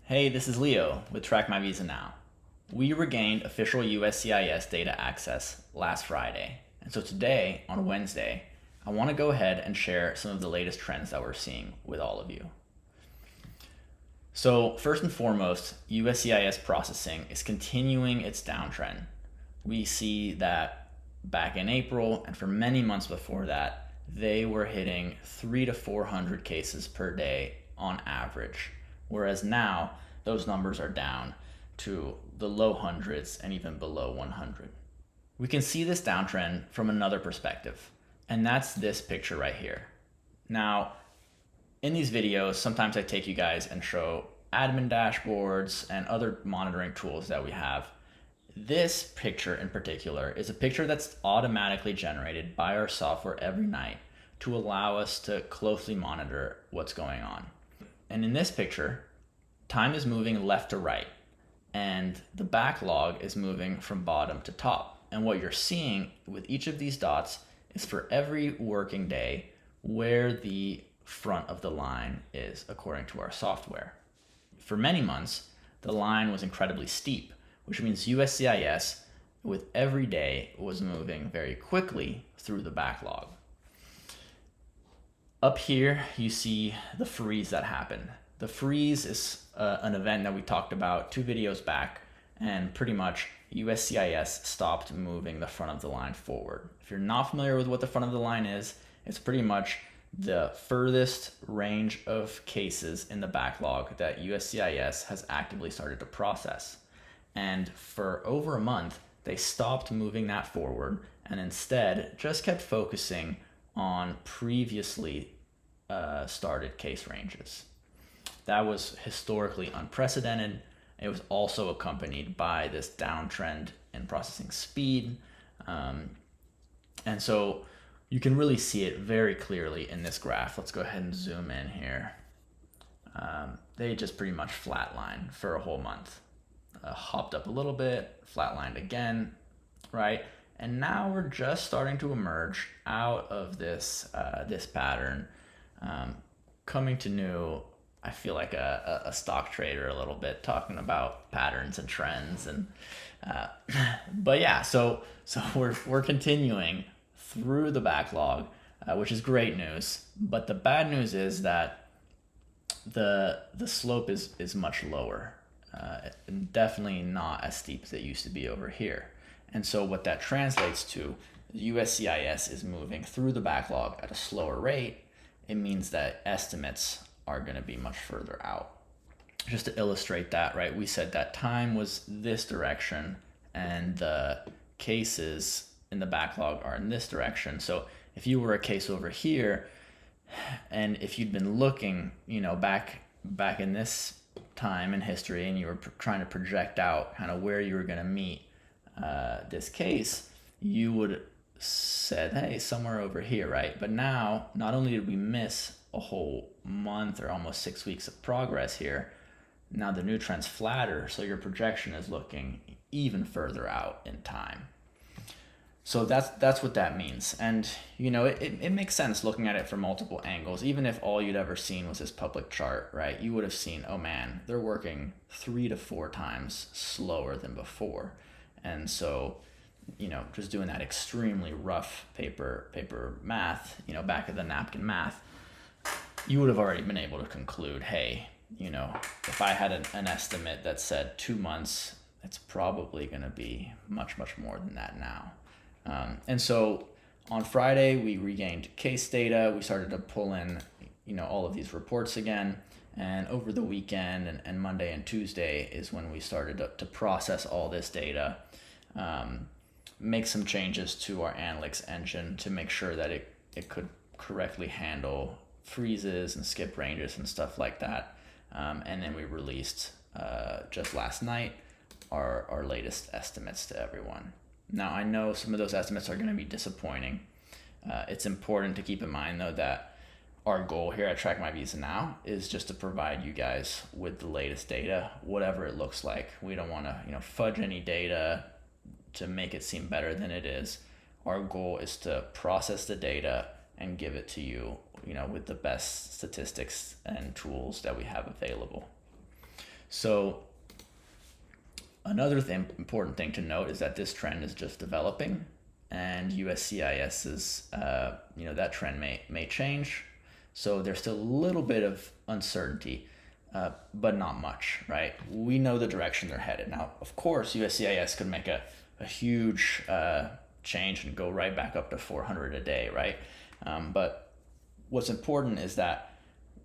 Hey, this is Leo with Track My Visa Now. We regained official USCIS data access last Friday, and so today, on Wednesday, I want to go ahead and share some of the latest trends that we're seeing with all of you. So, first and foremost, USCIS processing is continuing its downtrend. We see that back in April and for many months before that, they were hitting 300 to 400 cases per day on average, whereas now those numbers are down to the low hundreds and even below 100. We can see this downtrend from another perspective, and that's this picture right here. Now, in these videos, sometimes I take you guys and show admin dashboards and other monitoring tools that we have. This picture in particular is a picture that's automatically generated by our software every night to allow us to closely monitor what's going on. And in this picture, time is moving left to right, and the backlog is moving from bottom to top. And what you're seeing with each of these dots is for every working day where the front of the line is according to our software. For many months, the line was incredibly steep, which means USCIS with every day was moving very quickly through the backlog. Up here, you see the freeze that happened. The freeze is an event that we talked about 2 videos back, and pretty much USCIS stopped moving the front of the line forward. If you're not familiar with what the front of the line is, it's pretty much the furthest range of cases in the backlog that USCIS has actively started to process. And for over a month, they stopped moving that forward and instead just kept focusing on previously started case ranges. That was historically unprecedented. It was also accompanied by this downtrend in processing speed. And so you can really see it very clearly in this graph. Let's go ahead and zoom in here. They just pretty much flatlined for a whole month. Hopped up a little bit, flatlined again, right? And now we're just starting to emerge out of this pattern, coming to new. I feel like a stock trader a little bit, talking about patterns and trends, and but yeah, so we're continuing through the backlog, which is great news. But the bad news is that the slope is much lower, definitely not as steep as it used to be over here. And so what that translates to, USCIS is moving through the backlog at a slower rate. It means that estimates are going to be much further out. Just to illustrate that, right, we said that time was this direction and the cases in the backlog are in this direction. So if you were a case over here, and if you'd been looking, back in this time in history, and you were trying to project out kind of where you were going to meet this case, you would said, hey, somewhere over here, right? But now, not only did we miss a whole month or almost 6 weeks of progress here, now the new trend's flatter, so your projection is looking even further out in time. So that's what that means. And it makes sense looking at it from multiple angles. Even if all you'd ever seen was this public chart, right, you would have seen, oh man, they're working 3 to 4 times slower than before. And so just doing that extremely rough paper math, back of the napkin math, you would have already been able to conclude, hey, if I had an estimate that said 2 months, it's probably going to be much, much more than that now. And so on Friday, we regained case data. We started to pull in, all of these reports again. And over the weekend and Monday and Tuesday is when we started to process all this data, make some changes to our analytics engine to make sure that it could correctly handle freezes and skip ranges and stuff like that. And then we released just last night our latest estimates to everyone. Now, I know some of those estimates are going to be disappointing. It's important to keep in mind, though, that our goal here at Track My Visa Now is just to provide you guys with the latest data, whatever it looks like. We don't want to, fudge any data to make it seem better than it is. Our goal is to process the data and give it to you, with the best statistics and tools that we have available. So another important thing to note is that this trend is just developing, and USCIS's, that trend may change. So there's still a little bit of uncertainty, but not much, right? We know the direction they're headed. Now, of course, USCIS could make a huge change and go right back up to 400 a day, right? But what's important is that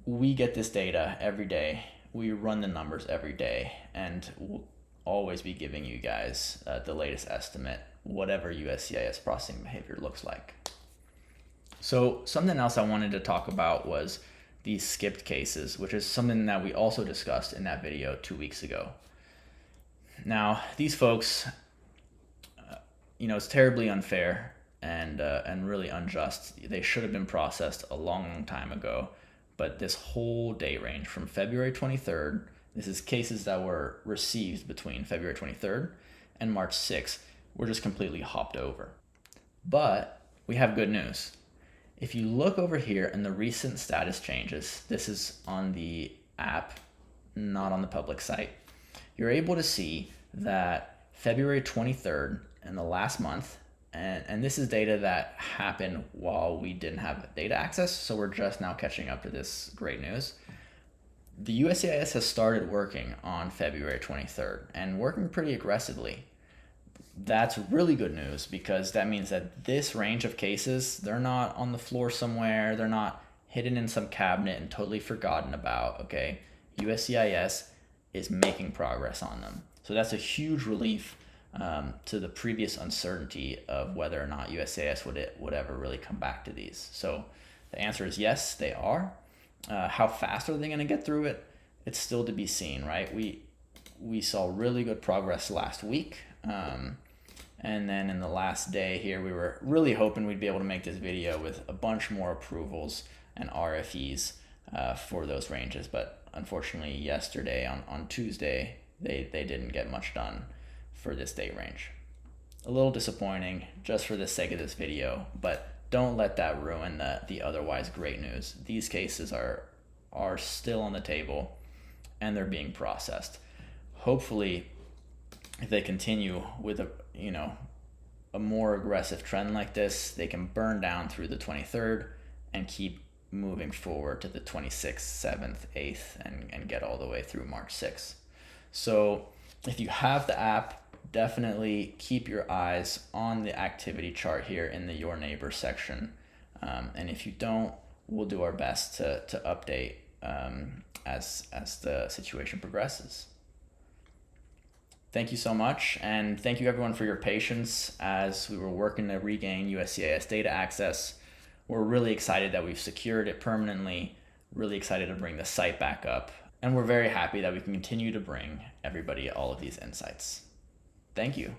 we get this data every day. We run the numbers every day, and we'll always be giving you guys the latest estimate, whatever USCIS processing behavior looks like. So something else I wanted to talk about was these skipped cases, which is something that we also discussed in that video 2 weeks ago. Now, these folks, it's terribly unfair and really unjust. They should have been processed a long time ago, but this whole date range from February 23rd, this is cases that were received between February 23rd and March 6th, were just completely hopped over. But we have good news. If you look over here in the recent status changes, this is on the app, not on the public site, you're able to see that February 23rd in the last month, and this is data that happened while we didn't have data access, so we're just now catching up to this great news. The USCIS has started working on February 23rd and working pretty aggressively. That's really good news, because that means that this range of cases, they're not on the floor somewhere, they're not hidden in some cabinet and totally forgotten about, okay? USCIS is making progress on them. So that's a huge relief to the previous uncertainty of whether or not USCIS would ever really come back to these. So the answer is yes, they are. How fast are they going to get through it? It's still to be seen, right? We saw really good progress last week. And then in the last day here, we were really hoping we'd be able to make this video with a bunch more approvals and RFEs for those ranges. But unfortunately, yesterday on Tuesday, they didn't get much done for this date range. A little disappointing just for the sake of this video, but don't let that ruin the otherwise great news. These cases are still on the table and they're being processed. Hopefully, if they continue with a more aggressive trend like this, they can burn down through the 23rd and keep moving forward to the 26th, 7th, 8th, and get all the way through March 6th. So if you have the app, definitely keep your eyes on the activity chart here in the Your Neighbor section. And if you don't, we'll do our best to update as the situation progresses. Thank you so much, and thank you everyone for your patience as we were working to regain USCIS data access. We're really excited that we've secured it permanently, really excited to bring the site back up, and we're very happy that we can continue to bring everybody all of these insights. Thank you.